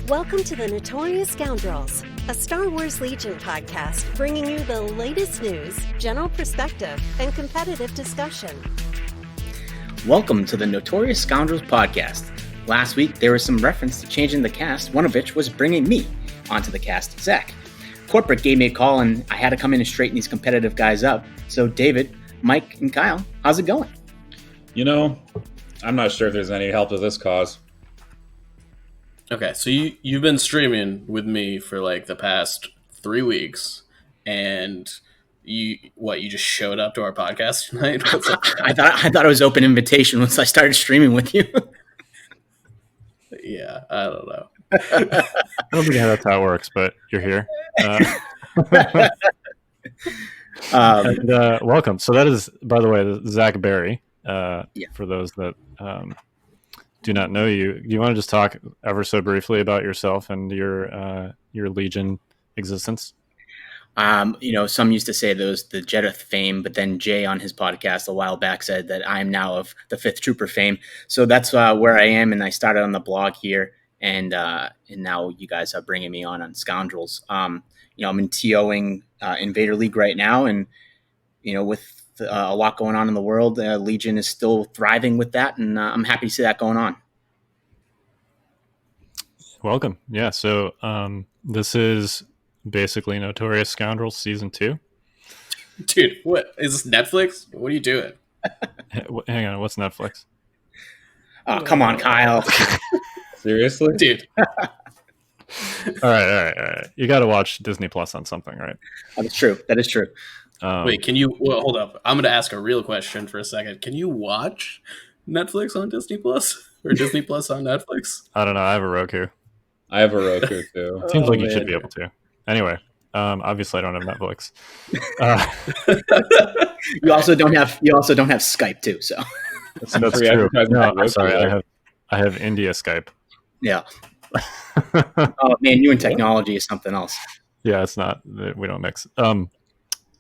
Welcome to the Notorious Scoundrels, a Star Wars Legion podcast bringing you the latest news, general perspective, and competitive discussion. Welcome to the Notorious Scoundrels podcast. Last week, there was some reference to changing the cast, one of which was bringing me onto the cast, Zach. Corporate gave me a call, and I had to come in and straighten these competitive guys up. So, David, Mike, and Kyle, how's it going? You know, I'm not sure if there's any help to this cause. Okay, so you've been streaming with me for like the past 3 weeks, and you just showed up to our podcast tonight? I thought it was open invitation once I started streaming with you. Yeah, I don't know. I don't think that's how it works, but you're here. Welcome. So that is, by the way, Zach Berry. For those that do not know you, do you want to just talk ever so briefly about yourself and your Legion existence? Some used to say those the Jedith fame, but then Jay on his podcast a while back said that I am now of the Fifth Trooper fame. So that's where I am, and I started on the blog here, and now you guys are bringing me on Scoundrels. I'm in TOing in Vader League right now, and with a lot going on in the world, Legion is still thriving with that, and I'm happy to see that going on. Welcome. Yeah, so this is basically Notorious Scoundrels Season 2. Dude, what? Is this Netflix? What are you doing? Hang on, what's Netflix? Oh, come on, Kyle. Seriously? Dude. All right. You got to watch Disney Plus on something, right? That is true. Wait, hold up. I'm going to ask a real question for a second. Can you watch Netflix on Disney Plus? Or Disney Plus on Netflix? I don't know. I have a Roku. I have a Roku, too. Seems like you should be able to. Anyway, obviously I don't have Netflix. You also don't have Skype too, so that's true. No, I'm sorry. I have India Skype. Yeah. Oh man, you and technology is something else. Yeah, it's not. We don't mix.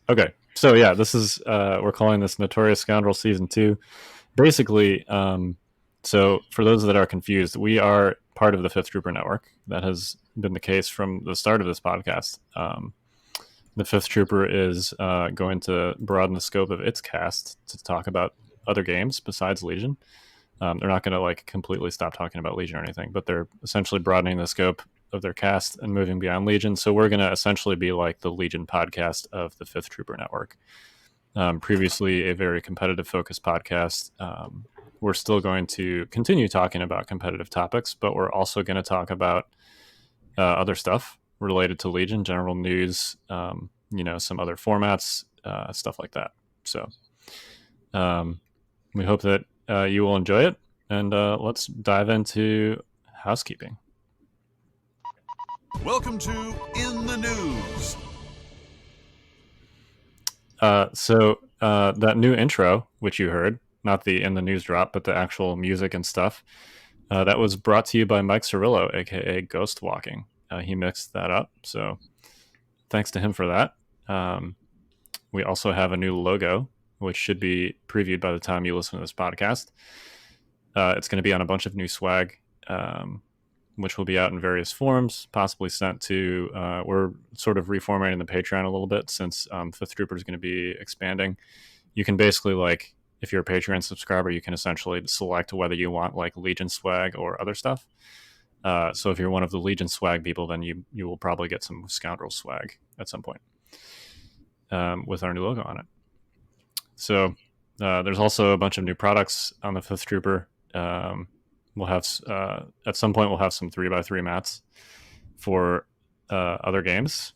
Okay, so yeah, this is we're calling this Notorious Scoundrels Season 2. Basically, so for those that are confused, we are part of the Fifth Trooper Network. That has been the case from the start of this podcast. The Fifth Trooper is going to broaden the scope of its cast to talk about other games besides Legion. They're not going to completely stop talking about Legion or anything, but they're essentially broadening the scope of their cast and moving beyond Legion. So we're going to essentially be like the Legion podcast of the Fifth Trooper Network. Previously a very competitive focused podcast. We're still going to continue talking about competitive topics, but we're also going to talk about other stuff related to Legion, general news, some other formats, stuff like that. So we hope that you will enjoy it, and let's dive into housekeeping. Welcome to In the News. So that new intro, which you heard, not the In the News drop, but the actual music and stuff, that was brought to you by Mike Cirillo, aka Ghost Walking. He mixed that up, so thanks to him for that. We also have a new logo, which should be previewed by the time you listen to this podcast. It's going to be on a bunch of new swag, which will be out in various forms, possibly sent to... we're sort of reformatting the Patreon a little bit since Fifth Trooper is going to be expanding. You can basically, if you're a Patreon subscriber, you can essentially select whether you want Legion swag or other stuff. So if you're one of the Legion swag people, then you will probably get some Scoundrel swag at some point with our new logo on it. So there's also a bunch of new products on the Fifth Trooper. We'll have at some point we'll have some 3x3 mats for other games.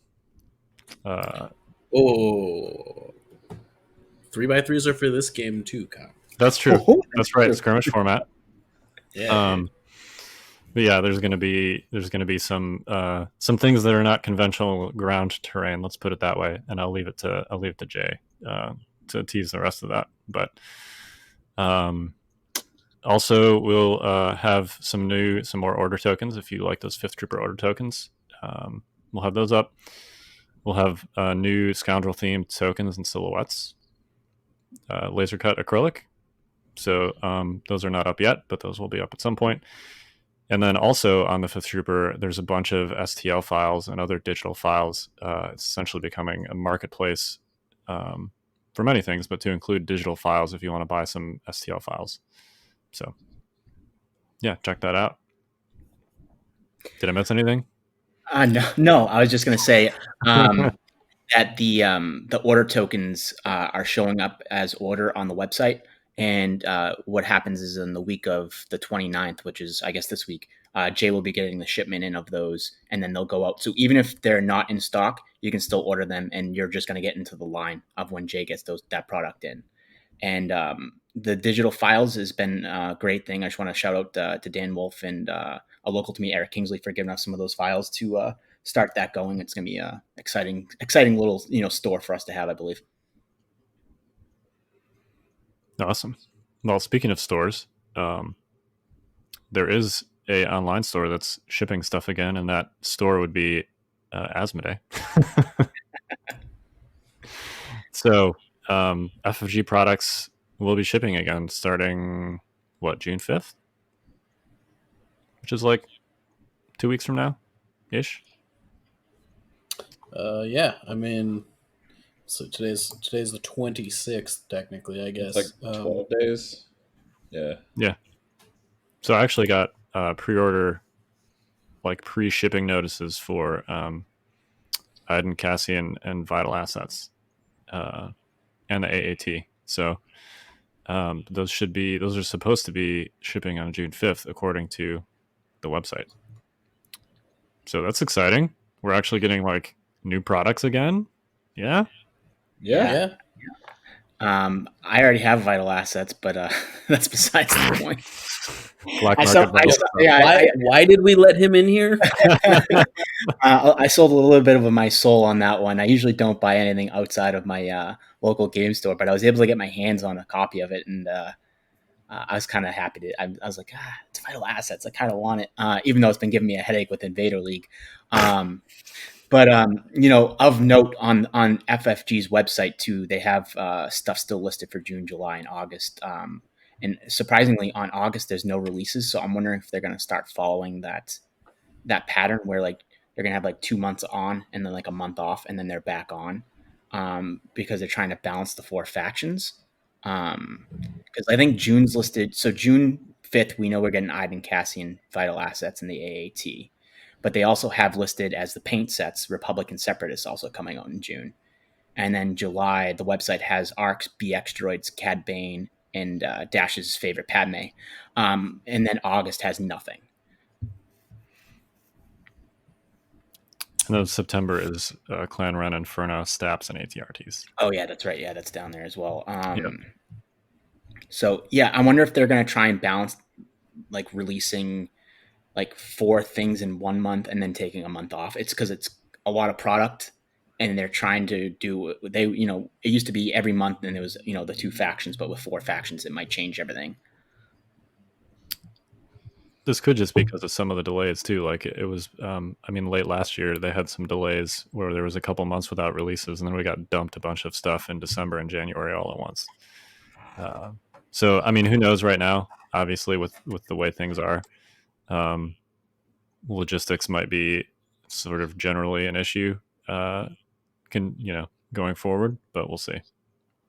3x3s are for this game too, Kyle. That's true. That's right. Skirmish format. Yeah. But yeah, there's gonna be some things that are not conventional ground terrain. Let's put it that way. And I'll leave it to Jay to tease the rest of that. But also we'll have some more order tokens if you like those Fifth Trooper order tokens. We'll have those up. We'll have new Scoundrel themed tokens and silhouettes. Laser cut acrylic. So those are not up yet, but those will be up at some point. And then also on the Fifth Trooper, there's a bunch of STL files and other digital files. It's essentially becoming a marketplace for many things, but to include digital files if you want to buy some STL files. So, yeah, check that out. Did I miss anything? No. I was just going to say that the order tokens are showing up as order on the website. And what happens is in the week of the 29th, which is, I guess, this week, Jay will be getting the shipment in of those, and then they'll go out. So even if they're not in stock, you can still order them, and you're just going to get into the line of when Jay gets that product in. And the digital files has been a great thing. I just want to shout out to Dan Wolf and a local to me, Eric Kingsley, for giving us some of those files to start that going. It's going to be a exciting little store for us to have, I believe. Awesome. Well, speaking of stores, there is a online store that's shipping stuff again, and that store would be Asmodee. So FFG products will be shipping again starting, June 5th? Which is like 2 weeks from now, ish. Yeah, I mean, so today's the 26th, technically, I guess. It's like 12 days. Yeah. Yeah. So I actually got pre-order, pre-shipping notices for Iden, Cassian, and Vital Assets, and the AAT. So those are supposed to be shipping on June 5th, according to the website. So that's exciting. We're actually getting new products again. Yeah. Yeah. I already have Vital Assets, but that's besides the point. Black market. Why did we let him in here? I sold a little bit of my soul on that one. I usually don't buy anything outside of my local game store, but I was able to get my hands on a copy of it, and I was kind of happy I was like, it's Vital Assets. I kind of want it, even though it's been giving me a headache with Vader League. But of note on FFG's website too, they have stuff still listed for June, July, and August. And surprisingly, on August there's no releases. So I'm wondering if they're going to start following that pattern where they're going to have 2 months on and then a month off and then they're back on, because they're trying to balance the 4 factions. Because I think June's listed. So June 5th, we know we're getting Iden, Cassian, Vital Assets, and the AAT. But they also have listed as the paint sets, Republic and Separatists also coming out in June. And then July, the website has Arcs, BX Droids, Cad Bane, and Dash's favorite Padme. And then August has nothing. And then September is Clan Ren, Inferno, Staps, and ATRTs. Oh, yeah, that's right. Yeah, that's down there as well. So, yeah, I wonder if they're going to try and balance releasing 4 things in 1 month and then taking a month off. It's because it's a lot of product and they're trying to do it used to be every month and it was the 2 factions, but with 4 factions it might change everything. This could just be because of some of the delays too. It was late last year they had some delays where there was a couple months without releases, and then we got dumped a bunch of stuff in December and January all at once. So who knows right now, obviously with the way things are. Logistics might be sort of generally an issue, going forward, but we'll see.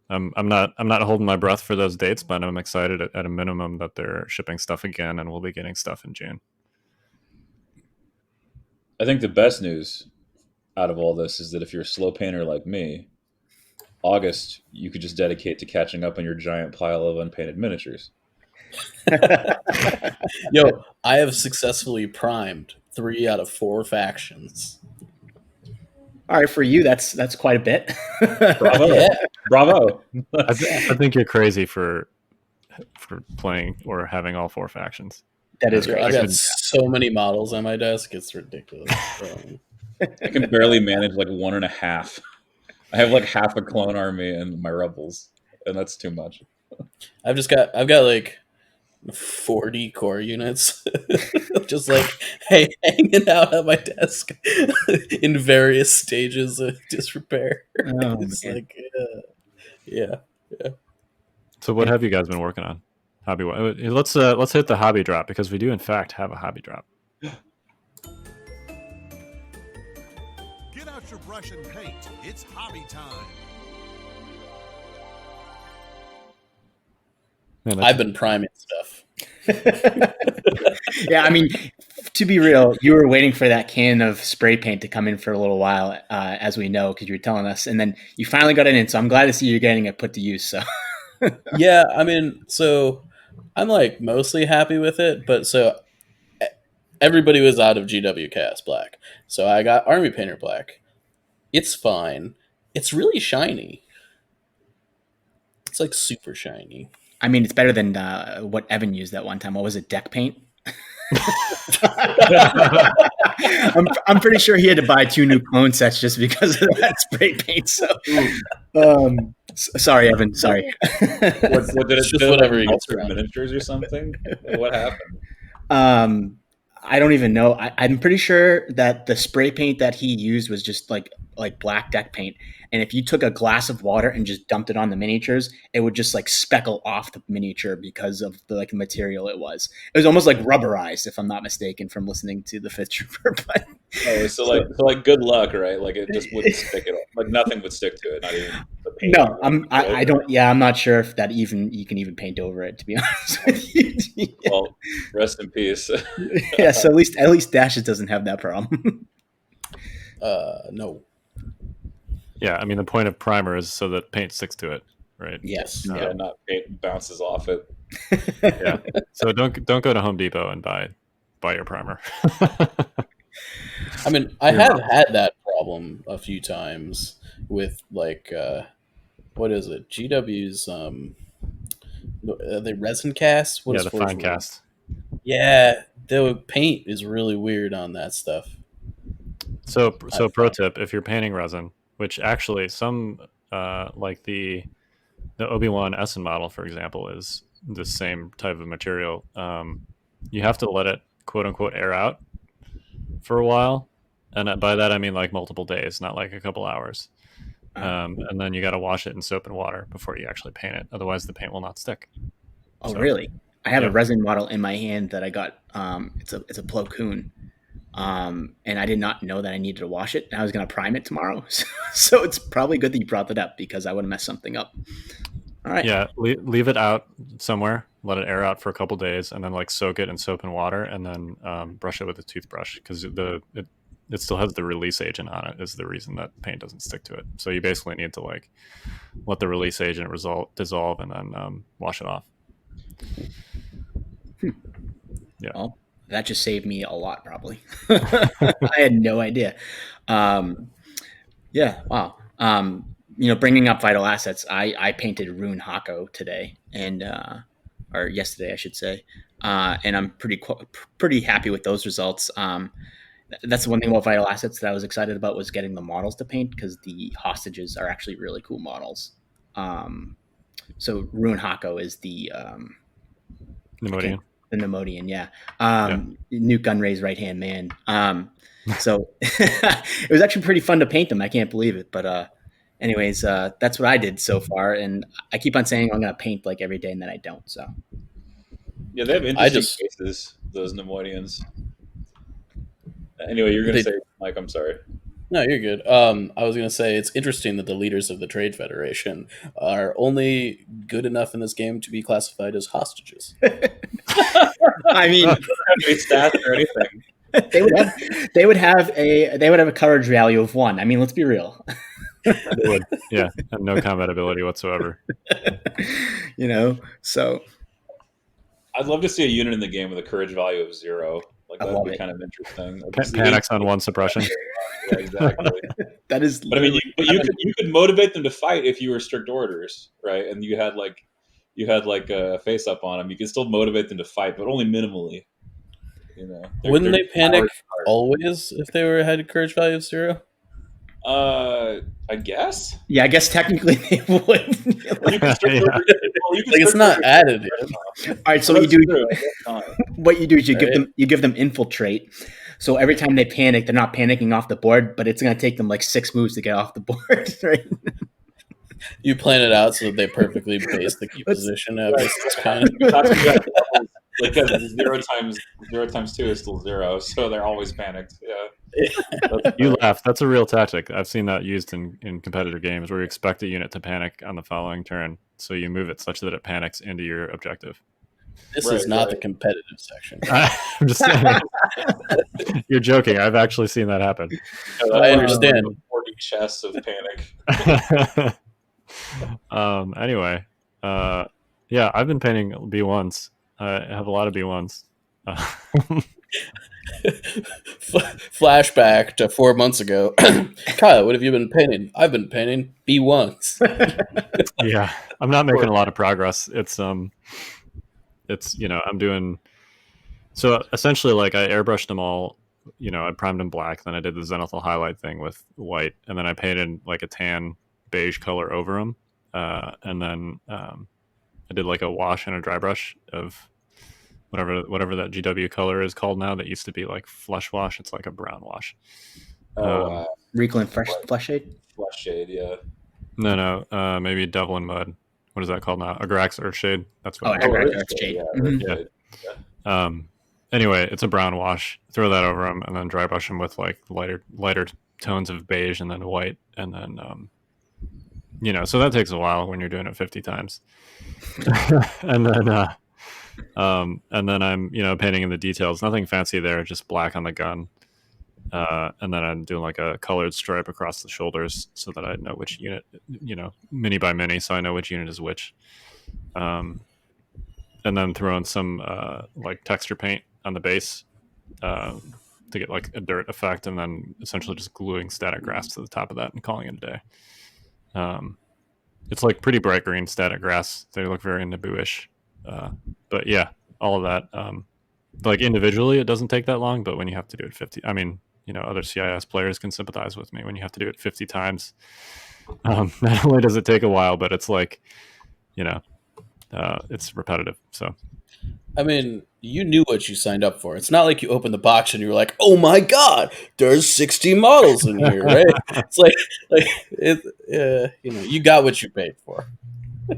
I'm not holding my breath for those dates, but I'm excited at a minimum that they're shipping stuff again, and we'll be getting stuff in June. I think the best news out of all this is that if you're a slow painter like me, August you could just dedicate to catching up on your giant pile of unpainted miniatures. Yo, I have successfully primed 3 out of 4 factions. All right, for you, that's quite a bit. Bravo! Yeah. Bravo! I think you're crazy for playing or having all 4 factions. That is great. I got so many models on my desk; it's ridiculous. I can barely manage 1.5. I have half a clone army and my rebels, and that's too much. I've got 40 core units just hanging out at my desk in various stages of disrepair. Oh, it's man. yeah. So what have you guys been working on? hobby. Let's hit the hobby drop because we do in fact have a hobby drop. Get out your brush and paint. It's hobby time. Man, I've been priming stuff. Yeah, I mean, to be real, you were waiting for that can of spray paint to come in for a little while, as we know, because you were telling us, and then you finally got it in. So I'm glad to see you're getting it put to use. So Yeah, I mean, so I'm like mostly happy with it, but so everybody was out of GW Chaos Black. So I got Army Painter Black. It's fine. It's really shiny. It's like super shiny. I mean, it's better than what Evan used that one time. What was it, deck paint? I'm pretty sure he had to buy 2 new clone sets just because of that spray paint. So, sorry, Evan. Sorry. What did it Just do? whatever he Like, gets altered around. miniatures or something? What happened? I don't even know. I'm pretty sure that the spray paint that he used was just like black deck paint. And if you took a glass of water and just dumped it on the miniatures, it would just like speckle off the miniature because of the material it was. It was almost like rubberized, if I'm not mistaken, from listening to the Fifth Trooper. But So good luck, right? Like it just wouldn't stick it. Like nothing would stick to it. Not even the paint. no, I don't. Yeah, I'm not sure if that even you can even paint over it. To be honest with you. Well, rest in peace. Yeah. So at least Dashes doesn't have that problem. No. Yeah, I mean the point of primer is so that paint sticks to it, right? Yes. Yeah, not paint bounces off it. Yeah. So don't go to Home Depot and buy your primer. I mean, I have had that problem a few times with like what is it? GW's the resin cast? What Yeah, is the Forge fine World? cast. Yeah, the paint is really weird on that stuff. So I've pro found. tip: if you're painting resin, which actually some like the Obi-Wan Essen model, for example, is the same type of material. You have to let it quote unquote air out for a while, and by that I mean like multiple days, not like a couple hours. And then you got to wash it in soap and water before you actually paint it. Otherwise, the paint will not stick. Oh, So, really? I have yeah. a resin model in my hand that I got. It's a Plo Koon. And I did not know that I needed to wash it. And I was going to prime it tomorrow. So it's probably good that you brought that up because I would have messed something up. All right. Yeah, leave it out somewhere, let it air out for a couple days, and then like soak it in soap and water, and then brush it with a toothbrush because it still has the release agent on it. Is the reason that paint doesn't stick to it. So you basically need to like let the release agent dissolve and then wash it off. Yeah. Well, that just saved me a lot, probably. I had no idea. Yeah. Wow. Bringing up vital assets, I painted Rune Hako today or yesterday, I should say. And I'm pretty happy with those results. That's the one thing about vital assets that I was excited about was getting the models to paint because the hostages are actually really cool models. So Rune Hako is the Nemodian. The Nemodian, yeah. Nuke Gunray's right-hand man. So it was actually pretty fun to paint them. I can't believe it. But anyways, that's what I did so far. And I keep on saying I'm going to paint like every day and then I don't. So Yeah, they have interesting cases, those Nemodians. Anyway, you're going to say, Mike, I'm sorry. No, you're good. I was going to say it's interesting that the leaders of the Trade Federation are only good enough in this game to be classified as hostages. I mean, stats or anything. they would have a courage value of 1. I mean, let's be real. They would, yeah, and no combat ability whatsoever. So I'd love to see a unit in the game with a courage value of 0. Like that would be kind of interesting. Panics on 1 suppression. Yeah, exactly. That is. But I mean, you could motivate them to fight if you were strict orders, right? And you had like a face up on them. You could still motivate them to fight, but only minimally. Wouldn't they panic always if they had a courage value of 0? I guess. Yeah, I guess technically they would. It's not added. All right, so what you do is you give them infiltrate. So every time they panic, they're not panicking off the board, but it's going to take them like 6 moves to get off the board, right? You plan it out so that they perfectly base the key position of this kind. Like zero times 2 is still 0, so they're always panicked. Yeah. You laugh. That's a real tactic. I've seen that used in competitive games where you expect a unit to panic on the following turn, so you move it such that it panics into your objective. This is not the competitive section. I'm just saying. You're joking. I've actually seen that happen. I understand. 40 chests of panic. Anyway, yeah, I've been painting B1s. I have a lot of B1s. Flashback to 4 months ago. Kyle, what have you been painting? I've been painting B1s. Yeah, I'm not making a lot of progress. It's I'm doing. So essentially, like, I airbrushed them all. I primed them black. Then I did the zenithal highlight thing with white, and then I painted like a tan beige color over them. And then I did like a wash and a dry brush of whatever that GW color is called now. That used to be like flush wash. It's like a brown wash. Reclaimed flesh shade. Flesh shade, yeah. No, maybe Devlin mud. What is that called now? Agrax Earthshade. That's what. Agrax Earthshade. Yeah. Mm-hmm. Yeah. Anyway, it's a brown wash. Throw that over them, and then dry brush them with like lighter tones of beige, and then white, and then so that takes a while when you're doing it 50 times. and then I'm painting in the details. Nothing fancy there, just black on the gun. And then I'm doing like a colored stripe across the shoulders so that I know which unit, mini by mini, so I know which unit is which. And then throwing some like texture paint on the base to get like a dirt effect, and then essentially just gluing static grass to the top of that and calling it a day. It's like pretty bright green static grass. They look very Naboo-ish. But yeah, all of that. Like individually, it doesn't take that long, but when you have to do it 50, I mean, other CIS players can sympathize with me. When you have to do it 50 times, not only does it take a while, but it's like, it's repetitive. So, I mean, you knew what you signed up for. It's not like you opened the box and you were like, "Oh my god, there's 60 models in here," right? It's like you got what you paid for.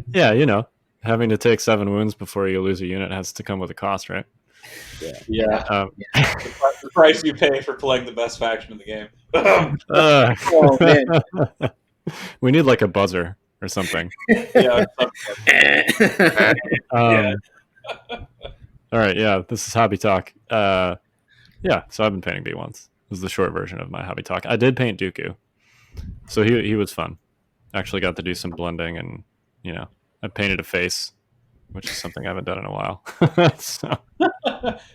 Yeah, having to take 7 wounds before you lose a unit has to come with a cost, right? Yeah. The price you pay for playing the best faction in the game. Oh man, we need like a buzzer or something. Yeah. All right, yeah, this is Hobby Talk. Yeah, so I've been painting B1s. This is the short version of my Hobby Talk. I did paint Dooku, so he was fun. Actually got to do some blending, and I painted a face, which is something I haven't done in a while. So.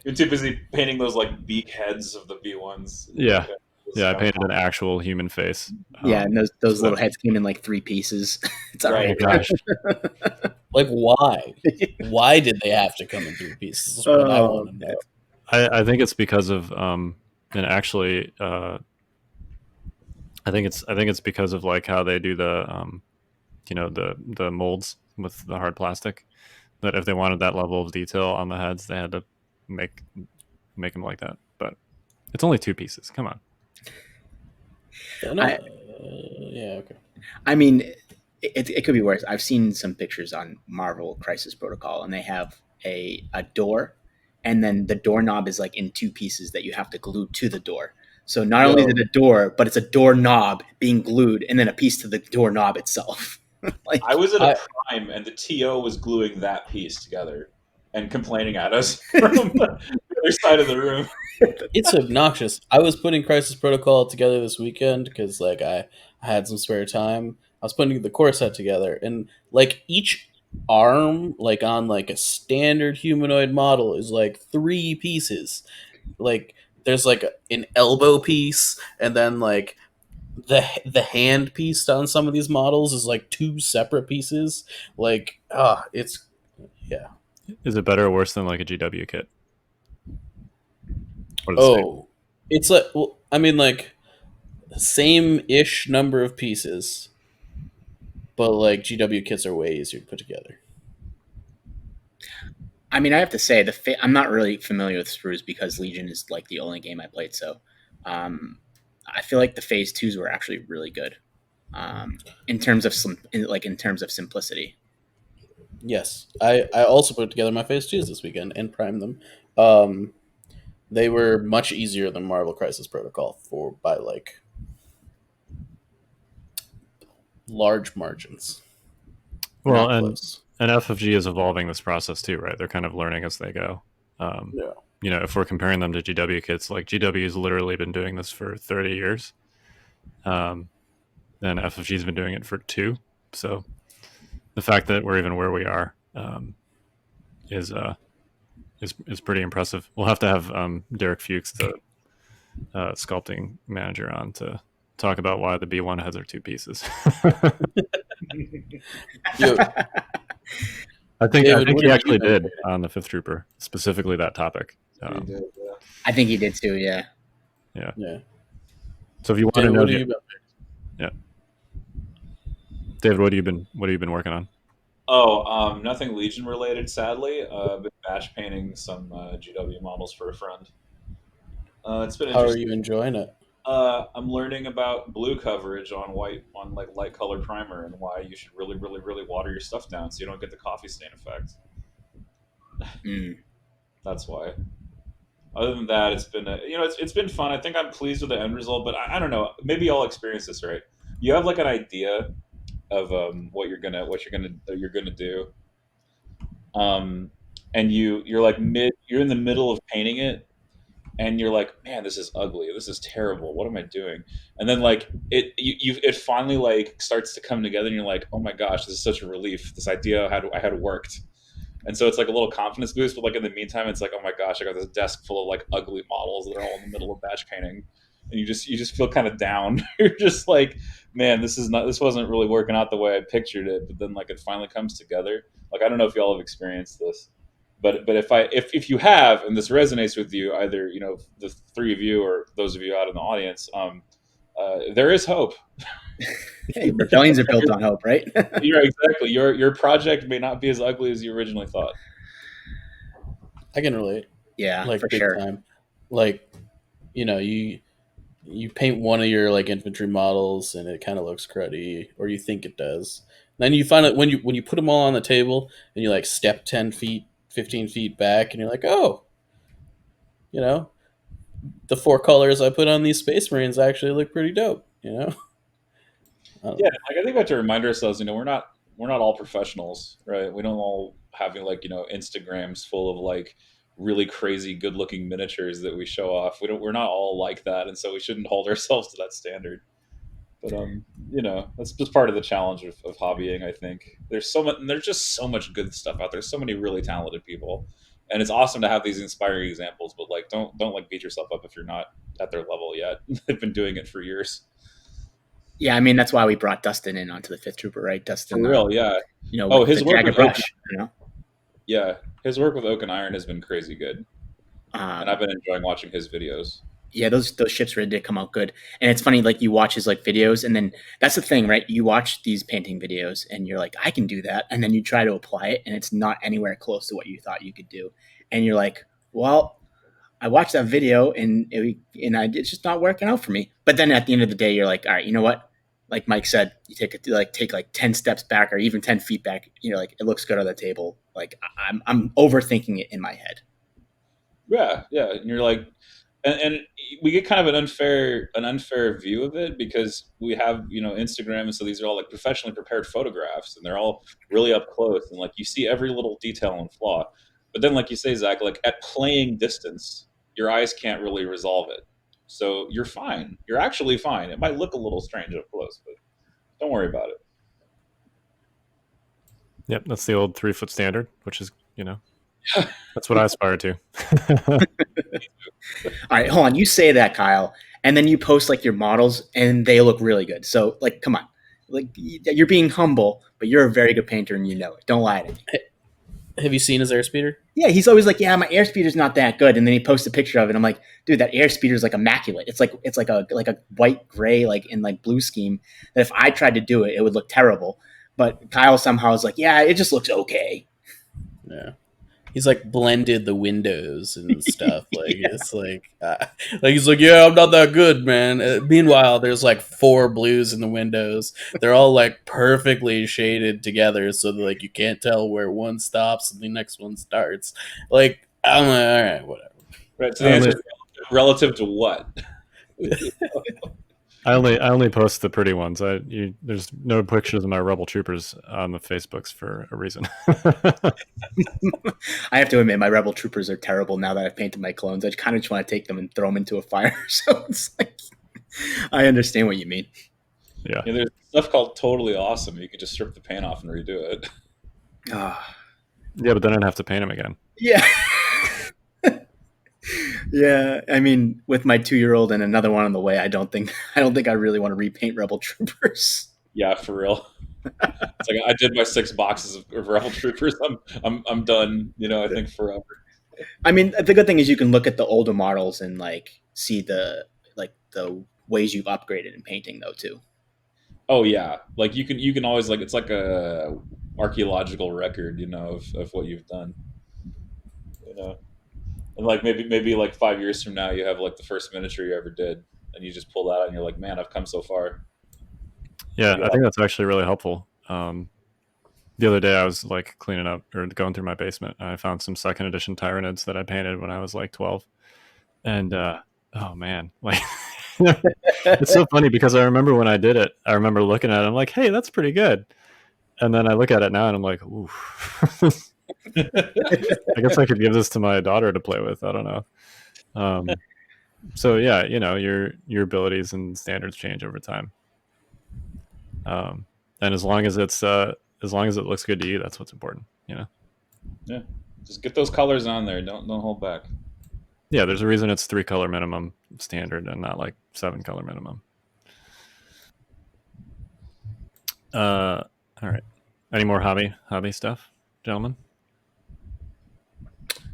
You're too busy painting those like beak heads of the B1s. Yeah. Yeah, I painted an actual human face. Yeah, and those little heads came in like 3 pieces. It's all right. Oh, gosh. Like, why? Why did they have to come in 3 pieces? That's what I want to know. I think it's because of and actually I think it's because of like how they do the the molds with the hard plastic, that if they wanted that level of detail on the heads, they had to make them like that. But it's only 2 pieces. Come on. Yeah, okay. I mean, it could be worse. I've seen some pictures on Marvel Crisis Protocol, and they have a door, and then the doorknob is like in 2 pieces that you have to glue to the door. So not only is it a door, but it's a doorknob being glued, and then a piece to the doorknob itself. Like, I was at a prime, and the TO was gluing that piece together and complaining at us from the other side of the room. It's obnoxious. I was putting Crisis Protocol together this weekend because like I had some spare time. I was putting the core set together, and like each arm, like on like a standard humanoid model, is like 3 pieces. Like there's like an elbow piece, and then like the hand piece on some of these models is like 2 separate pieces. Like it's yeah. Is it better or worse than like a GW kit? It's like, well, I mean, like same-ish number of pieces, but like GW kits are way easier to put together. I mean, I have to say I'm not really familiar with Sprues because Legion is like the only game I played. So I feel like the Phase 2s were actually really good. in terms of simplicity. Yes, I also put together my phase 2s this weekend and primed them. They were much easier than Marvel Crisis Protocol by like large margins. Well, Not and close. FFG is evolving this process too, right? They're kind of learning as they go. Yeah. You know, if we're comparing them to GW kits, like GW has literally been doing this for 30 years. And FFG's been doing it for 2. So the fact that we're even where we are is pretty impressive. We'll have to have Derek Fuchs, the sculpting manager, on to talk about why the B1 heads are 2 pieces. Yo, I think David, what he have actually you been did on the Fifth Trooper, specifically that topic. He did, yeah. I think he did too. Yeah. Yeah. So if you want David, to know, what have you been? yeah, David, what have you been working on? Oh, nothing Legion related, sadly. Been batch painting some GW models for a friend. It's been How are interesting. you enjoying it? I'm learning about blue coverage on like light color primer and why you should really, really, really water your stuff down so you don't get the coffee stain effect. Mm. That's why. Other than that, it's been it's been fun. I think I'm pleased with the end result, but I don't know. Maybe y'all experience this, right? You have like an idea of what you're gonna do, and you're like you're in the middle of painting it, and you're like, man, this is ugly, this is terrible, what am I doing? And then like it finally like starts to come together, and you're like, oh my gosh, this is such a relief, this idea I had worked. And so it's like a little confidence boost, but like in the meantime it's like, oh my gosh, I got this desk full of like ugly models that are all in the middle of batch painting, and you just feel kind of down. You're just like, man, this wasn't really working out the way I pictured it. But then like it finally comes together. Like I don't know if y'all have experienced this, but if you have, and this resonates with you, either the 3 of you or those of you out in the audience, there is hope. Hey, rebellions are built on hope, right? You're exactly. Your project may not be as ugly as you originally thought. I can relate. Yeah, Like for big sure. time. Like, you paint one of your like infantry models and it kind of looks cruddy, or you think it does. Then you find out when you put them all on the table and you like step 10 feet, 15 feet back, and you're like, oh, the 4 colors I put on these Space Marines actually look pretty dope. I don't Yeah, know. like I think we have to remind ourselves, we're not all professionals, right? We don't all have Instagrams full of like really crazy good looking miniatures that we show off. We're not all like that, and so we shouldn't hold ourselves to that standard. But that's just part of the challenge of hobbying. I think there's just so much good stuff out there. So many really talented people, and it's awesome to have these inspiring examples. But like, don't like beat yourself up if you're not at their level yet. They've been doing it for years. Yeah, I mean that's why we brought Dustin in onto the Fifth Trooper, right? Dustin, For real, yeah. with His the work jagged with brush, Yeah, his work with Oak and Iron has been crazy good, and I've Um, been enjoying watching his videos. yeah, those ships really did come out good. And it's funny, like you watch his like videos, and then that's the thing, right? You watch these painting videos, and you're like, I can do that, and then you try to apply it, and it's not anywhere close to what you thought you could do, and you're like, well, I watched that video, and it's just not working out for me. But then at the end of the day, you're like, all right, you know what? Like Mike said, you take like 10 steps back or even 10 feet back. Like it looks good on the table. Like I'm overthinking it in my head. Yeah, yeah, and you're like, and we get kind of an unfair view of it because we have Instagram, and so these are all like professionally prepared photographs, and they're all really up close, and like you see every little detail and flaw. But then, like you say, Zach, like at playing distance, your eyes can't really resolve it. So you're fine. You're actually fine. It might look a little strange up close, but don't worry about it. Yep, that's the old 3-foot standard, which is that's what I aspire to. All right, hold on. You say that, Kyle, and then you post like your models, and they look really good. So like, come on, like you're being humble, but you're a very good painter, and you know it. Don't lie to me. Have you seen his airspeeder? Yeah, he's always like, yeah, my airspeeder's not that good, and then he posts a picture of it. I'm like, dude, that airspeeder's like immaculate. It's like a white gray like in like blue scheme. That if I tried to do it, it would look terrible. But Kyle somehow is like, yeah, it just looks okay. Yeah. he's like blended the windows and stuff. Like it's like he's like, yeah, I'm not that good, man. Meanwhile, there's like 4 blues in the windows. They're all like perfectly shaded together, so that like you can't tell where one stops and the next one starts. Like I'm like, all right, whatever. Right. So the answer is relative to what? I only post the pretty ones. There's no pictures of my Rebel Troopers on the Facebooks for a reason. I have to admit, my Rebel Troopers are terrible now that I've painted my clones. I kind of just want to take them and throw them into a fire. So it's like, I understand what you mean. Yeah. There's stuff called Totally Awesome. You could just strip the paint off and redo it. Yeah, but then I'd have to paint them again. Yeah. Yeah, I mean, with my 2-year-old and another one on the way, I don't think I really want to repaint Rebel Troopers. Yeah, for real. It's like I did my 6 boxes of Rebel Troopers. I'm done. I think forever. I mean, the good thing is you can look at the older models and like see the ways you've upgraded in painting though too. Oh yeah, like you can always it's like a archaeological record, of what you've done. And like maybe like 5 years from now, you have like the first miniature you ever did, and you just pull that out, and you're like, man, I've come so far. Yeah, I think that's actually really helpful. The other day, I was like cleaning up or going through my basement, and I found some 2nd edition Tyranids that I painted when I was like 12, and oh man, like it's so funny because I remember when I did it, I remember looking at it, I'm like, hey, that's pretty good, and then I look at it now, and I'm like, ooh. I guess I could give this to my daughter to play with. I don't know. So yeah, your abilities and standards change over time. And as long as it looks good to you, that's what's important. Yeah, just get those colors on there. Don't hold back. Yeah, there's a reason it's 3 color minimum standard and not like 7 color minimum. All right. Any more hobby stuff, gentlemen?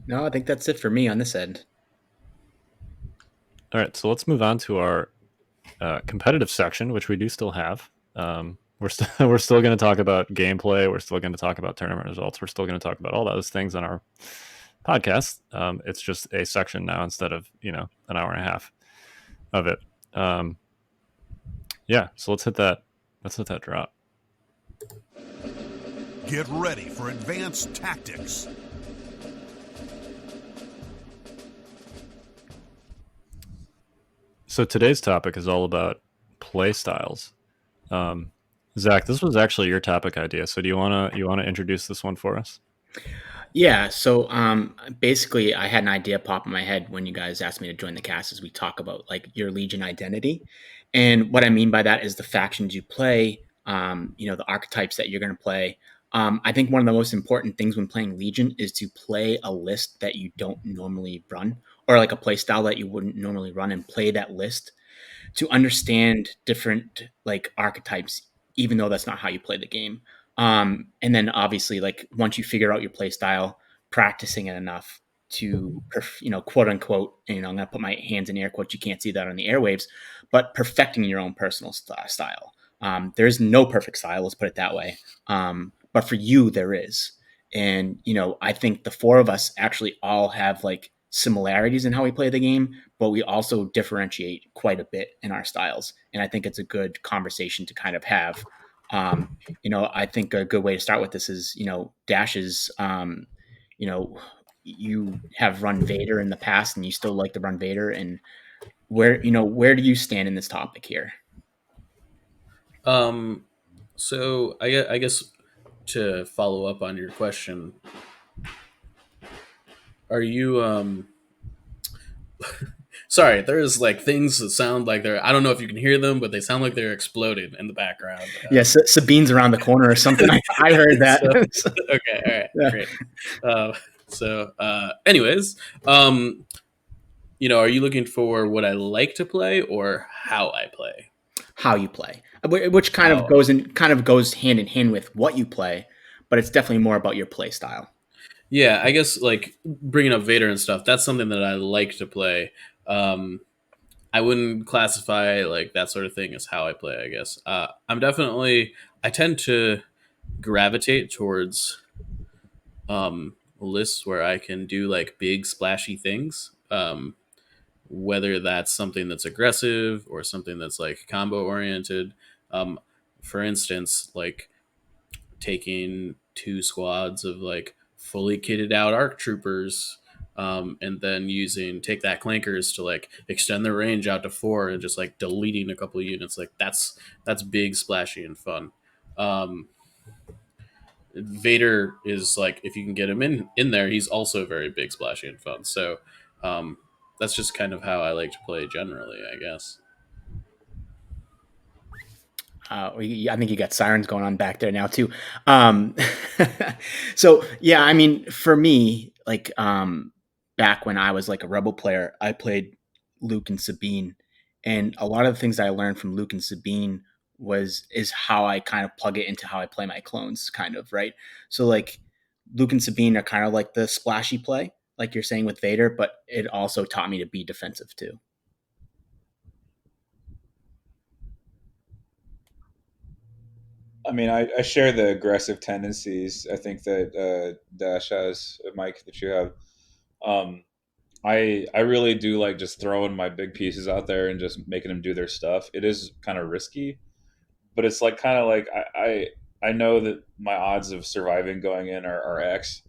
No, I think that's it for me on this end. All right, so let's move on to our competitive section, which we do still have. We're still going to talk about gameplay. We're still going to talk about tournament results. We're still going to talk about all those things on our podcast. It's just a section now instead of an hour and a half of it. Yeah, so let's hit that drop. Get ready for advanced tactics. So today's topic is all about playstyles. Zach, this was actually your topic idea. So do you want to introduce this one for us? Yeah. So basically, I had an idea pop in my head when you guys asked me to join the cast as we talk about like your Legion identity. And what I mean by that is the factions you play, the archetypes that you're going to play. I think one of the most important things when playing Legion is to play a list that you don't normally run, or like a play style that you wouldn't normally run, and play that list to understand different like archetypes, even though that's not how you play the game. And then obviously, like once you figure out your play style, practicing it enough to, quote unquote, I'm going to put my hands in air quotes. You can't see that on the airwaves, but perfecting your own personal style. There's no perfect style. Let's put it that way. But for you, there is. And, I think the 4 of us actually all have like similarities in how we play the game, but we also differentiate quite a bit in our styles. And I think it's a good conversation to kind of have. I think a good way to start with this is, Dash's, you have run Vader in the past and you still like to run Vader. And where do you stand in this topic here? So I guess to follow up on your question, are you sorry, there's like things that sound like they're, I don't know if you can hear them, but they sound like they're exploding in the background. Yes, Sabine's around the corner or something. I heard that. Okay, all right, yeah. Great. Anyways, are you looking for what I like to play or how I play? How you play, which kind of goes hand in hand with what you play, but it's definitely more about your play style. Yeah, I guess like bringing up Vader and stuff, that's something that I like to play. I wouldn't classify like that sort of thing as how I play, I guess. I tend to gravitate towards lists where I can do like big splashy things. Whether that's something that's aggressive or something that's like combo oriented. Um, for instance, like taking 2 squads of like fully kitted out ARC troopers, and then using take that clankers to like extend their range out to 4 and just like deleting a couple of units. Like that's big, splashy, and fun. Um, Vader is like, if you can get him in there, he's also very big, splashy, and fun. So um, that's just kind of how I like to play generally, I guess. I think you got sirens going on back there now too. Um, so yeah, I mean, for me, like back when I was like a Rebel player, I played Luke and Sabine, and a lot of the things I learned from Luke and Sabine is how I kind of plug it into how I play my clones, kind of, right? So like Luke and Sabine are kind of like the splashy play, like you're saying with Vader, but it also taught me to be defensive too. I mean, I share the aggressive tendencies. I think that Dash has, Mike, that you have. Um, I really do like just throwing my big pieces out there and just making them do their stuff. It is kind of risky, but it's like kind of like I know that my odds of surviving going in are X,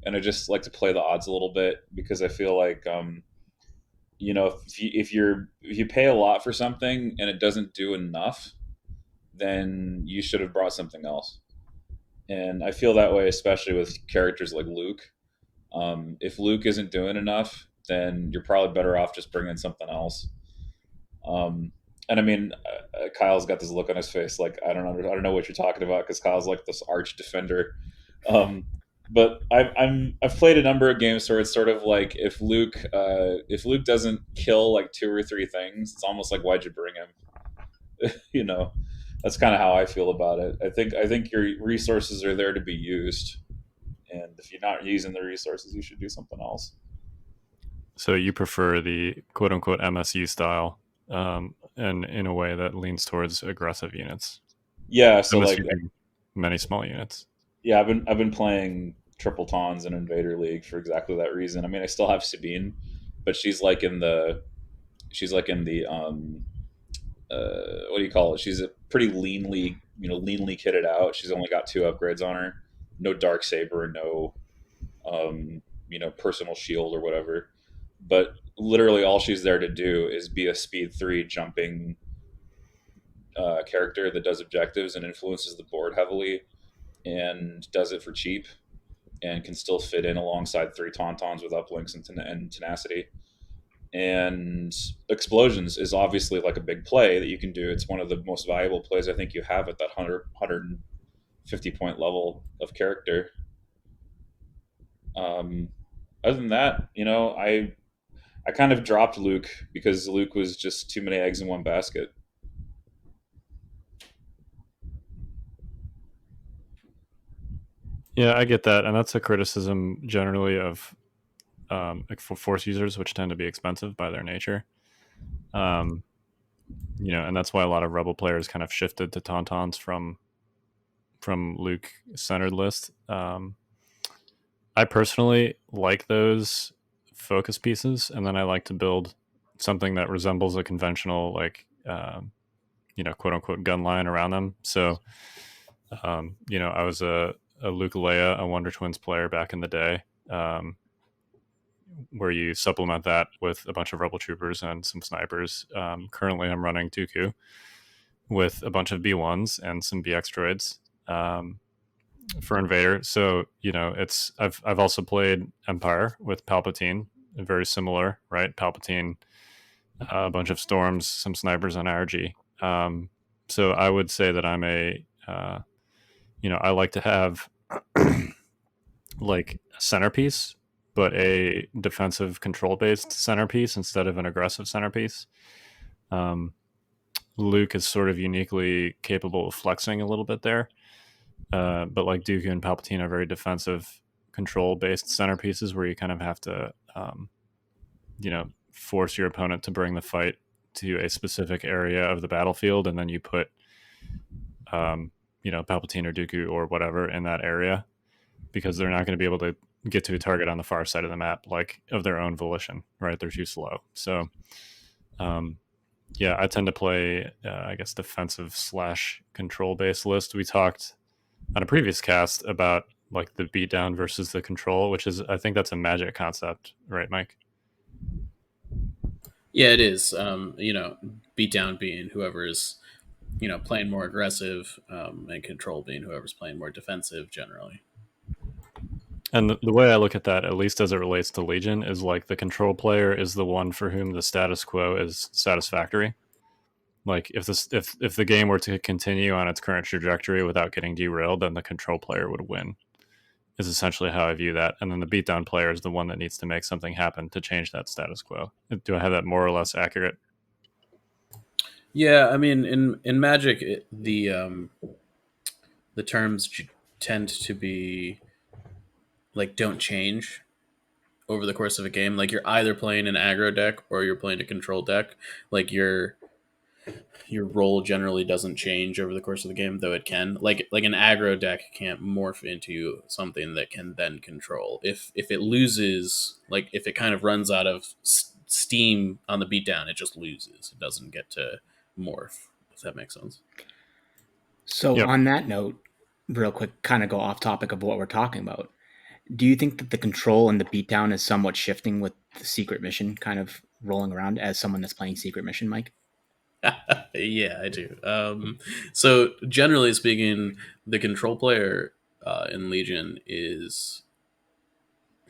and I just like to play the odds a little bit because I feel like if you pay a lot for something and it doesn't do enough, then you should have brought something else. And I feel that way, especially with characters like Luke. If Luke isn't doing enough, then you're probably better off just bringing something else. And I mean, Kyle's got this look on his face like I don't know what you're talking about because Kyle's like this arch defender. But I've played a number of games where it's sort of like if Luke doesn't kill like 2 or 3 things, it's almost like why'd you bring him? you know, that's kind of how I feel about it. I think your resources are there to be used, and if you're not using the resources, you should do something else. So you prefer the quote unquote MSU style, and in a way that leans towards aggressive units. Yeah, so MSU like being many small units. yeah, I've been playing triple tawns in Invader League for exactly that reason. I mean, I still have Sabine, but she's like in the what do you call it? She's a pretty leanly kitted out. She's only got 2 upgrades on her. No dark saber, no personal shield or whatever. But literally all she's there to do is be a speed 3 jumping character that does objectives and influences the board heavily and does it for cheap and can still fit in alongside 3 tauntauns with uplinks and tenacity. And explosions is obviously like a big play that you can do. It's one of the most valuable plays I think you have at that 150 point level of character. Other than that, I kind of dropped Luke because Luke was just too many eggs in one basket. Yeah, I get that, and that's a criticism generally of like for force users, which tend to be expensive by their nature. And that's why a lot of Rebel players kind of shifted to tauntauns from Luke centered list. I personally like those focus pieces, and then I like to build something that resembles a conventional quote unquote gun line around them. So I was a Luke Leia, a Wonder Twins player back in the day, where you supplement that with a bunch of Rebel troopers and some snipers. Currently, I'm running Dooku with a bunch of B1s and some BX droids for Invader. So I've also played Empire with Palpatine, very similar, right? Palpatine, a bunch of storms, some snipers on IRG. So I would say that I'm I like to have like a centerpiece, but a defensive control based centerpiece instead of an aggressive centerpiece. Luke is sort of uniquely capable of flexing a little bit there. But like Dooku and Palpatine are very defensive control based centerpieces where you kind of have to, force your opponent to bring the fight to a specific area of the battlefield. And then you put, Palpatine or Dooku or whatever in that area, because they're not going to be able to get to a target on the far side of the map, like of their own volition, right? They're too slow. So, yeah, I tend to play, I guess, defensive / control based list. We talked on a previous cast about like the beatdown versus the control, which is, I think that's a Magic concept, right, Mike? Yeah, it is. Beatdown being whoever is, playing more aggressive, and control being whoever's playing more defensive generally. And the way I look at that, at least as it relates to Legion, is like the control player is the one for whom the status quo is satisfactory. Like if the game were to continue on its current trajectory without getting derailed, then the control player would win. Is essentially how I view that. And then the beatdown player is the one that needs to make something happen to change that status quo. Do I have that more or less accurate? Yeah, I mean, in Magic, the terms tend to be like don't change over the course of a game. Like you're either playing an aggro deck or you're playing a control deck. Like your role generally doesn't change over the course of the game, though it can. Like an aggro deck can't morph into something that can then control. If it loses, like if it kind of runs out of steam on the beatdown, it just loses. It doesn't get to morph. If that makes sense. So Yep. on that note, real quick, kind of go off topic of what we're talking about. Do you think that the control and the beatdown is somewhat shifting with the secret mission kind of rolling around as someone that's playing secret mission, Mike? Yeah, I do. So generally speaking, the control player in Legion is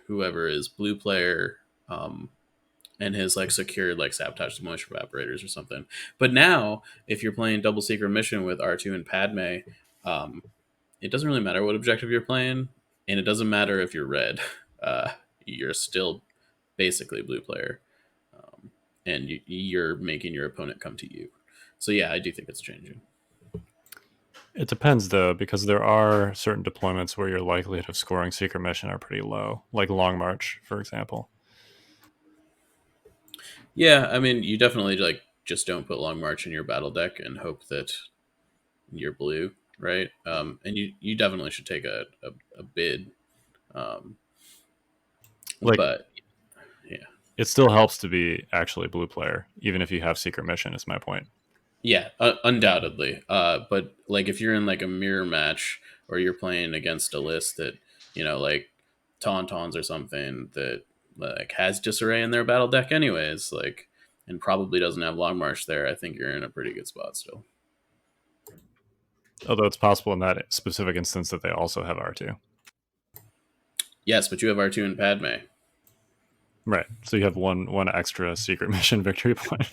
whoever is blue player, and has like secured like sabotage the moisture evaporators or something. But now, if you're playing double secret mission with R2 and Padme, it doesn't really matter what objective you're playing, and it doesn't matter if you're red. You're still basically blue player, and you're making your opponent come to you. So yeah, I do think it's changing. It depends though, because there are certain deployments where your likelihood of scoring secret mission are pretty low, like Long March, for example. Yeah, I mean, you definitely like just don't put Long March in your battle deck and hope that you're blue, right? And you definitely should take a bid. Like, but yeah, it still helps to be actually blue player, even if you have secret mission, is my point. yeah, undoubtedly. But like if you're in like a mirror match or you're playing against a list that, like Tauntauns or something that like has disarray in their battle deck anyways, like, and probably doesn't have Long March there, I think you're in a pretty good spot still. Although it's possible in that specific instance that they also have R2. Yes, but you have R2 and Padme. Right. So you have one extra secret mission victory point.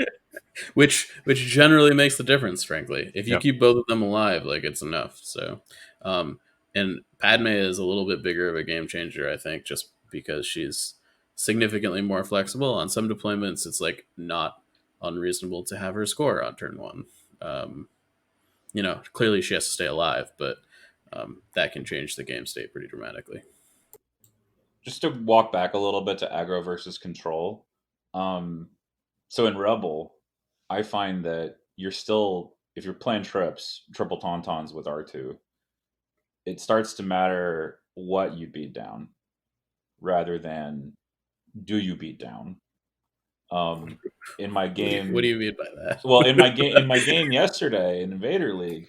which generally makes the difference, frankly. If you Yep. keep both of them alive, like it's enough. So and Padme is a little bit bigger of a game changer, I think, just because she's significantly more flexible. On some deployments, it's like not unreasonable to have her score on turn one. Clearly she has to stay alive, but that can change the game state pretty dramatically. Just to walk back a little bit to aggro versus control. So in Rebel, I find that you're still, if you're playing triple Tauntauns with R2, it starts to matter what you beat down rather than do you beat down. In my game, What do you mean by that? well, in my game yesterday in Vader League,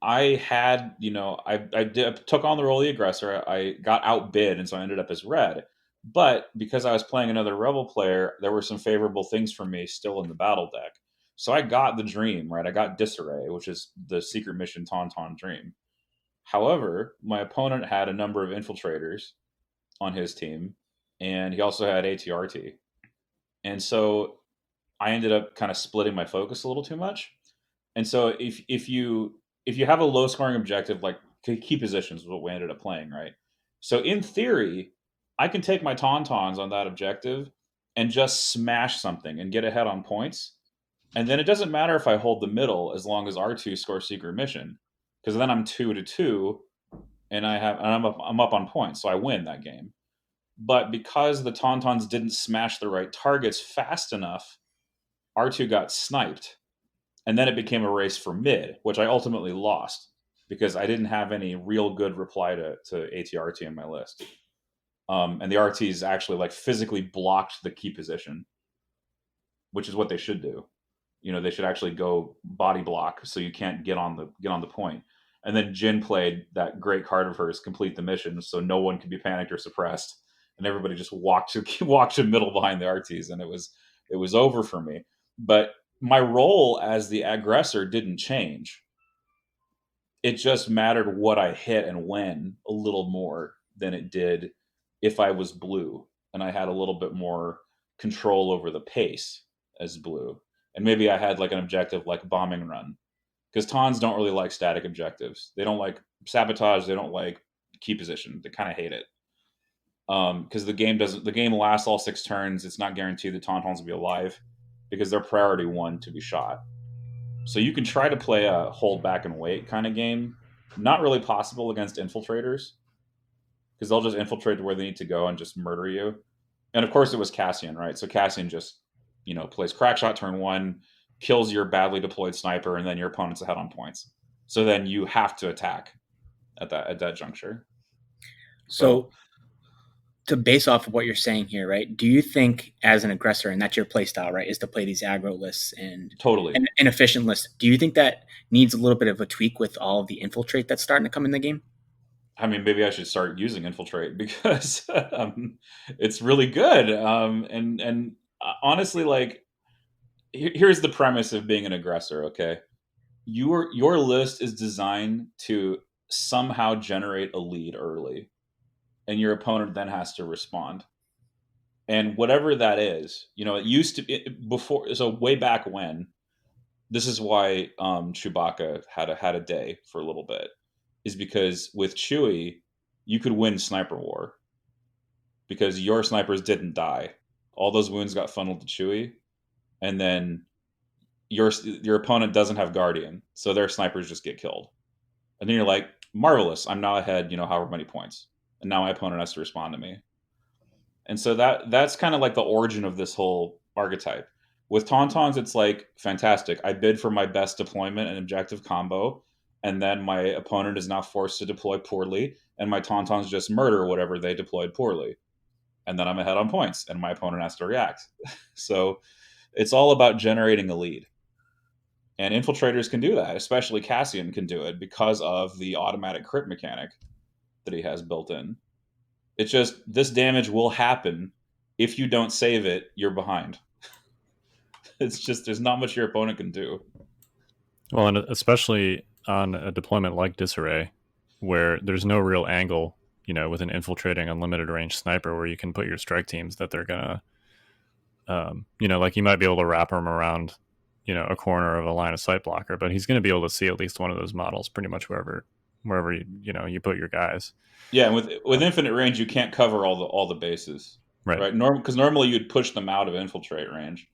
I had, I took on the role of the aggressor. I got outbid, and so I ended up as red. But because I was playing another rebel player, there were some favorable things for me still in the battle deck. So I got the dream, right? I got Disarray, which is the secret mission Tauntaun dream. However, my opponent had a number of infiltrators on his team, and he also had ATRT. And so I ended up kind of splitting my focus a little too much. And so if you have a low scoring objective, like key positions is what we ended up playing, right? So in theory, I can take my Tauntauns on that objective and just smash something and get ahead on points. And then it doesn't matter if I hold the middle as long as R2 scores secret mission, because then I'm 2-2, and I'm up on points, so I win that game. But because the Tauntauns didn't smash the right targets fast enough, R2 got sniped. And then it became a race for mid, which I ultimately lost. because I didn't have any real good reply to ATRT in my list. And the RTs actually like physically blocked the key position, which is what they should do. You know, they should actually go body block so you can't get on the point. And then Jin played that great card of hers, complete the mission, so no one could be panicked or suppressed, and everybody just walked to middle behind the RTs, and it was over for me. But my role as the aggressor didn't change. It just mattered what I hit and when a little more than it did if I was blue and I had a little bit more control over the pace as blue. And maybe I had like an objective like bombing run, because Tons don't really like static objectives. They don't like sabotage. They don't like key position. They kind of hate it. Because the game lasts all 6 turns. It's not guaranteed that Tauntauns will be alive because they're priority 1 to be shot. So you can try to play a hold back and wait kind of game. Not really possible against infiltrators, because they'll just infiltrate to where they need to go and just murder you. And of course it was Cassian, right? So Cassian just, plays crackshot turn 1, kills your badly deployed sniper, and then your opponent's ahead on points. So then you have to attack at that juncture. So to base off of what you're saying here, right? Do you think as an aggressor, and that's your play style, right, is to play these aggro lists and totally and inefficient lists? Do you think that needs a little bit of a tweak with all of the infiltrate that's starting to come in the game? I mean, maybe I should start using infiltrate because it's really good. And honestly, like, here's the premise of being an aggressor. Okay, your list is designed to somehow generate a lead early, and your opponent then has to respond. And whatever that is, it used to before. So way back when, this is why Chewbacca had a day for a little bit, is because with Chewie, you could win Sniper War because your snipers didn't die. All those wounds got funneled to Chewie, and then your opponent doesn't have Guardian, so their snipers just get killed. And then you're like, marvelous, I'm now ahead, however many points, and now my opponent has to respond to me. And so that's kind of like the origin of this whole archetype. With Tauntauns, it's like, fantastic, I bid for my best deployment and objective combo, and then my opponent is now forced to deploy poorly, and my Tauntauns just murder whatever they deployed poorly. And then I'm ahead on points, and my opponent has to react. So it's all about generating a lead. And infiltrators can do that, especially Cassian can do it because of the automatic crit mechanic that he has built in. It's just, this damage will happen. If you don't save it, you're behind. It's just, there's not much your opponent can do. Well, and especially on a deployment like Disarray, where there's no real angle, with an infiltrating unlimited range sniper where you can put your strike teams that they're gonna, like you might be able to wrap them around, a corner of a line of sight blocker, but he's going to be able to see at least one of those models pretty much wherever you put your guys. Yeah, and with infinite range, you can't cover all the bases, right? Because normally you'd push them out of infiltrate range.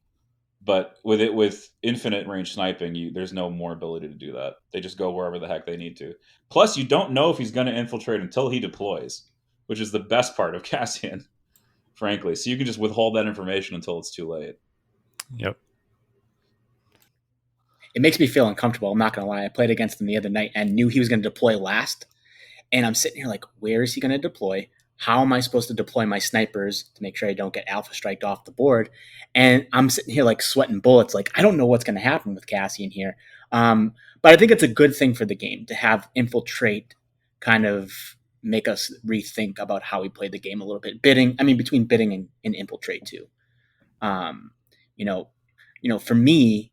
But with infinite range sniping, there's no more ability to do that. They just go wherever the heck they need to. Plus, you don't know if he's going to infiltrate until he deploys, which is the best part of Cassian, frankly. So you can just withhold that information until it's too late. Yep. It makes me feel uncomfortable. I'm not going to lie. I played against him the other night and knew he was going to deploy last. And I'm sitting here like, where is he going to deploy? How am I supposed to deploy my snipers to make sure I don't get alpha striked off the board? And I'm sitting here like sweating bullets. Like, I don't know what's going to happen with Cassian here. But I think it's a good thing for the game to have infiltrate kind of make us rethink about how we play the game a little bit. Between bidding and infiltrate too. For me,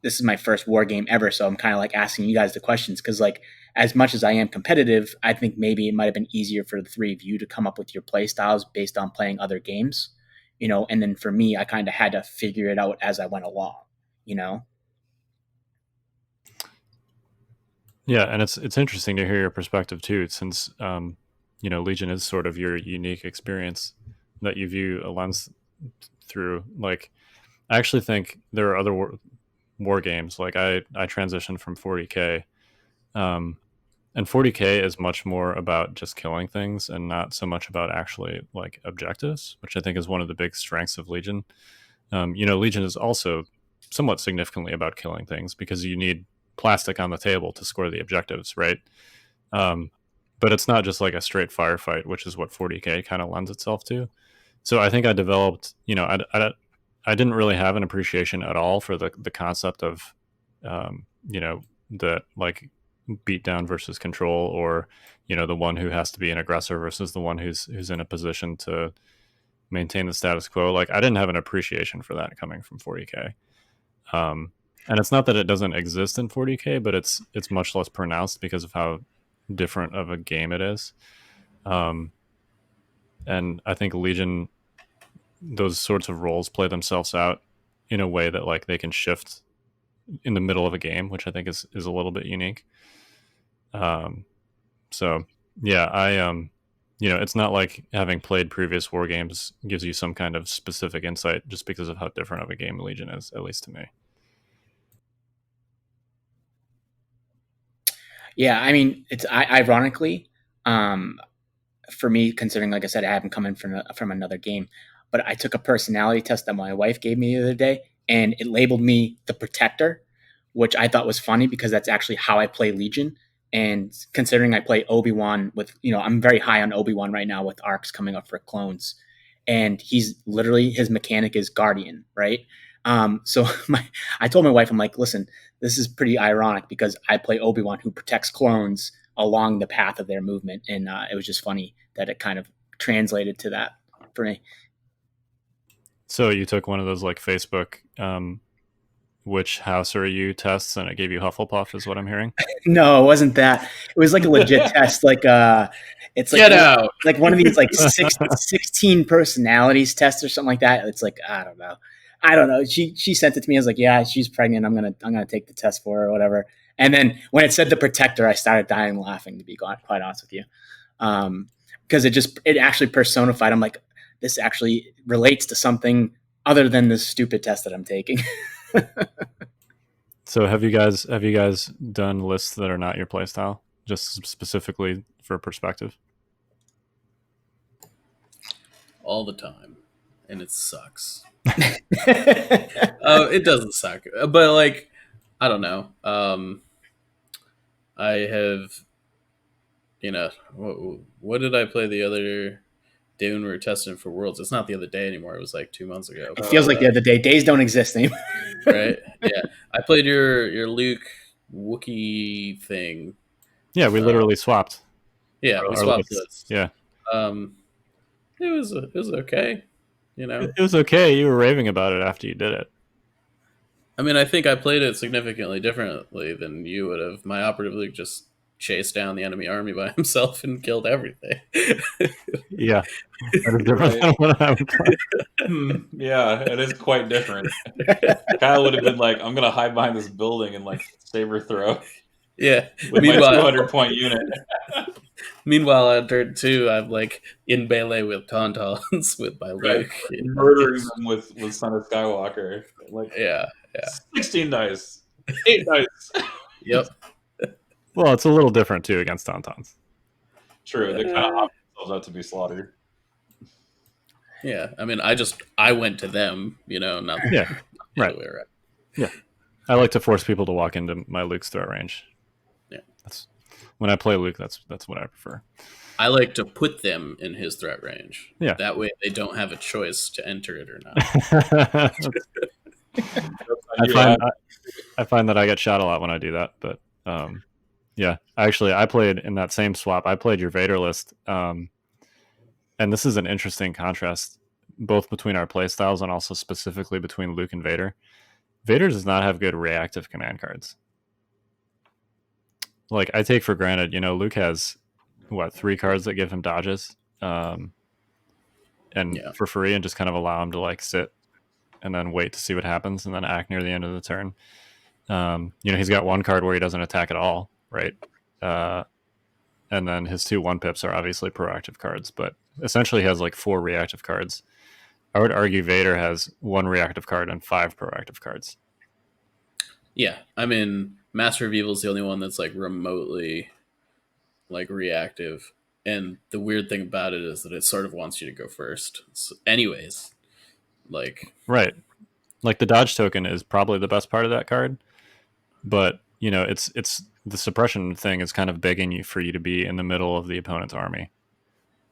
this is my first war game ever, so I'm kind of like asking you guys the questions because, like, as much as I am competitive, I think maybe it might have been easier for the three of you to come up with your play styles based on playing other games, and then for me, I kind of had to figure it out as I went along, Yeah, and it's interesting to hear your perspective too, since Legion is sort of your unique experience that you view a lens through. Like, I actually think there are other war games. Like I transitioned from 40K, and 40K is much more about just killing things and not so much about actually like objectives, which I think is one of the big strengths of Legion. Legion is also somewhat significantly about killing things because you need plastic on the table to score the objectives, right? But it's not just like a straight firefight, which is what 40K kind of lends itself to. So I think I developed, I didn't really have an appreciation at all for the concept of, the like beatdown versus control, or, the one who has to be an aggressor versus the one who's in a position to maintain the status quo. Like, I didn't have an appreciation for that coming from 40K. And it's not that it doesn't exist in 40K, but it's much less pronounced because of how different of a game it is. And I think Legion, those sorts of roles play themselves out in a way that like they can shift in the middle of a game, which I think is a little bit unique. So yeah, it's not like having played previous war games gives you some kind of specific insight just because of how different of a game Legion is, at least to me. Yeah, I mean, it's ironically, for me, considering, like I said, I haven't come in from another game, but I took a personality test that my wife gave me the other day, and it labeled me the Protector, which I thought was funny because that's actually how I play Legion. And considering I play Obi-Wan with, I'm very high on Obi-Wan right now with arcs coming up for clones, and he's literally, his mechanic is Guardian, right? So I told my wife, I'm like, listen, this is pretty ironic because I play Obi-Wan who protects clones along the path of their movement. And it was just funny that it kind of translated to that for me. So you took one of those like Facebook, which house are you tests, and it gave you Hufflepuff is what I'm hearing. No, it wasn't that. It was like a legit test. Like, it's like, Get out. Like one of these like 16 personalities tests or something like that. It's like, I don't know. She sent it to me. I was like, yeah, she's pregnant. I'm gonna take the test for her or whatever. And then when it said the Protector, I started dying laughing, to be quite honest with you, because it actually personified. I'm like, this actually relates to something other than this stupid test that I'm taking. So have you guys done lists that are not your playstyle, just specifically for perspective? All the time, and it sucks. It doesn't suck, but like, I don't know. I have, what did I play the other day when we were testing for Worlds? It's not the other day anymore. It was like 2 months ago. It feels like the other day. Days don't exist anymore. Right? Yeah. I played your Luke Wookiee thing. Yeah, we literally swapped. Yeah, we swapped lists. Yeah. It was okay. It was okay. You were raving about it after you did it. I mean, I think I played it significantly differently than you would have. My operative Luke just chased down the enemy army by himself and killed everything. Yeah. That is different than what I would play. Yeah, it is quite different. Kyle would have been like, I'm going to hide behind this building and like saber throw. Yeah. With my 200-point unit. Meanwhile, on turn 2, I'm like in melee with Tauntauns with my Luke. Murdering them with Son of Skywalker. Like, yeah. 16 dice. 8 dice. Yep. Well, it's a little different too against Tauntauns. True. They kind of opt themselves out to be slaughtered. Yeah. I mean, I went to them, not yeah. Right. Way around. Yeah. I like to force people to walk into my Luke's threat range. Yeah. That's when I play Luke, that's what I prefer. I like to put them in his threat range. Yeah. That way they don't have a choice to enter it or not. I find that I get shot a lot when I do that, but yeah, actually I played in that same swap. I played your Vader list, and this is an interesting contrast both between our play styles and also specifically between Luke and Vader. Vader does not have good reactive command cards. Like, I take for granted, Luke has 3 cards that give him dodges, and for free, and just kind of allow him to like sit and then wait to see what happens and then act near the end of the turn. He's got 1 card where he doesn't attack at all, right? And then his 2 1-pips are obviously proactive cards, but essentially he has like 4 reactive cards. I would argue Vader has 1 reactive card and 5 proactive cards. Yeah, I mean, Master of Evil is the only one that's like remotely like reactive, and the weird thing about it is that it sort of wants you to go first. So anyways, like right, like the dodge token is probably the best part of that card, but it's the suppression thing is kind of begging you for you to be in the middle of the opponent's army.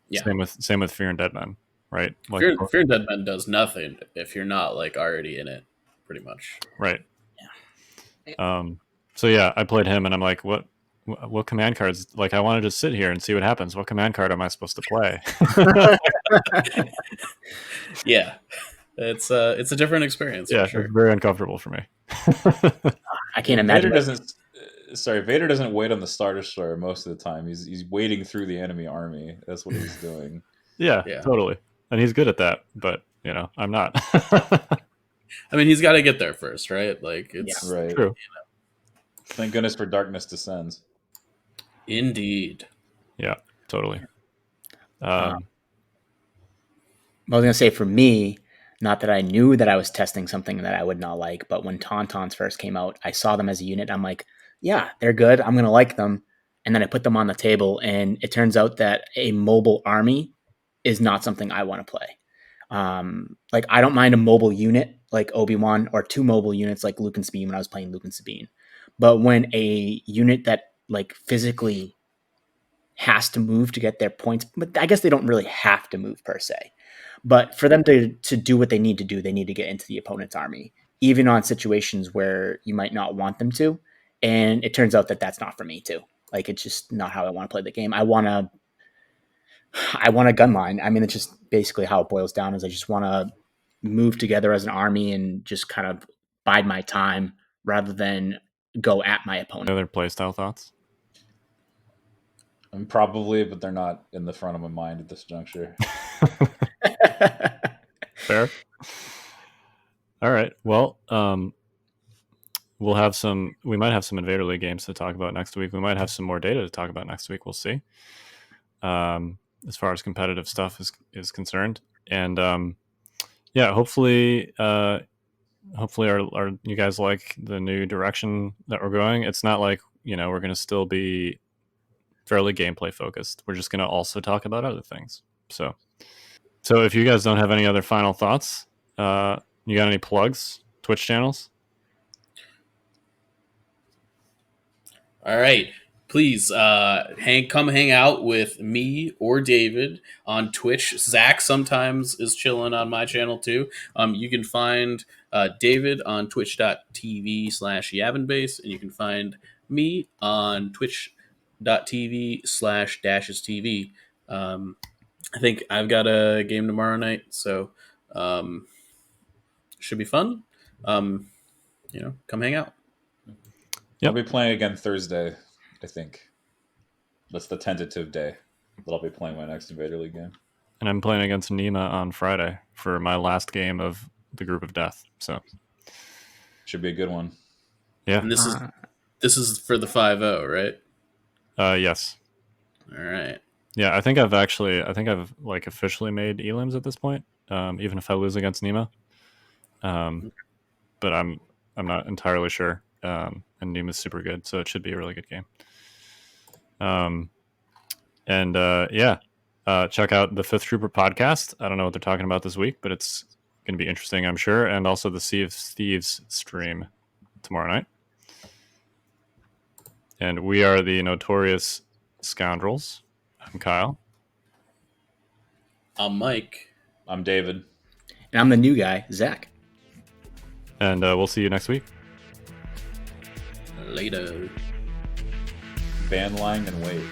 Yeah. Same with Fear and Dead Men, right? Like, Fear and Dead Men does nothing if you're not like already in it, pretty much. right. So yeah, I played him, and I'm like, what command cards? Like, I want to just sit here and see what happens. What command card am I supposed to play? Yeah, it's a different experience. Yeah, for sure. it's very uncomfortable for me. I can't imagine. Vader doesn't wait on the Star Destroyer most of the time. He's wading through the enemy army. That's what he's doing. Yeah, totally. And he's good at that, but I'm not. I mean, he's got to get there first, right? Like, it's right. True. Thank goodness for Darkness Descends. Indeed. Yeah, totally. I was going to say, for me, not that I knew that I was testing something that I would not like, but when Tauntauns first came out, I saw them as a unit. I'm like, yeah, they're good. I'm going to like them. And then I put them on the table, and it turns out that a mobile army is not something I want to play. Like, I don't mind a mobile unit like Obi-Wan, or 2 mobile units like Luke and Sabine when I was playing Luke and Sabine. But when a unit that like physically has to move to get their points, but I guess they don't really have to move per se. But for them to do what they need to do, they need to get into the opponent's army, even on situations where you might not want them to. And it turns out that that's not for me too. Like, it's just not how I want to play the game. I want a gun line. I mean, it's just basically how it boils down, is I just want to move together as an army and just kind of bide my time rather than go at my opponent. Other playstyle thoughts? Probably, but they're not in the front of my mind at this juncture. Fair. All right. Well, we might have some Invader League games to talk about next week. We might have some more data to talk about next week. We'll see. As far as competitive stuff is concerned, and hopefully our you guys like the new direction that we're going. It's not like we're going to still be fairly gameplay focused. We're just going to also talk about other things. So if you guys don't have any other final thoughts, you got any plugs, Twitch channels? All right. Please come hang out with me or David on Twitch. Zach sometimes is chilling on my channel too. You can find David on twitch.tv/yavinbase, and you can find me on twitch.tv/dashestv. I think I've got a game tomorrow night, so should be fun. Come hang out. Yep. I'll be playing again Thursday, I think. That's the tentative day that I'll be playing my next Invader League game. And I'm playing against Nima on Friday for my last game of the Group of Death. So should be a good one. Yeah. And this is for the 5-0, right? Yes. All right. Yeah, I think I've like officially made elims at this point, even if I lose against Nima. But I'm not entirely sure. And Nima's super good, so it should be a really good game. Check out the Fifth Trooper podcast. I don't know what they're talking about this week, but it's going to be interesting, I'm sure. And also the Sea of Thieves stream tomorrow night. And we are the Notorious Scoundrels. I'm Kyle. I'm Mike. I'm David. And I'm the new guy, Zach. And we'll see you next week. Later. Ban Lang and wait.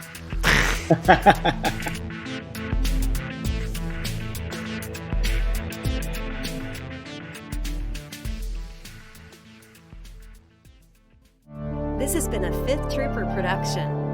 This has been a Fifth Trooper production.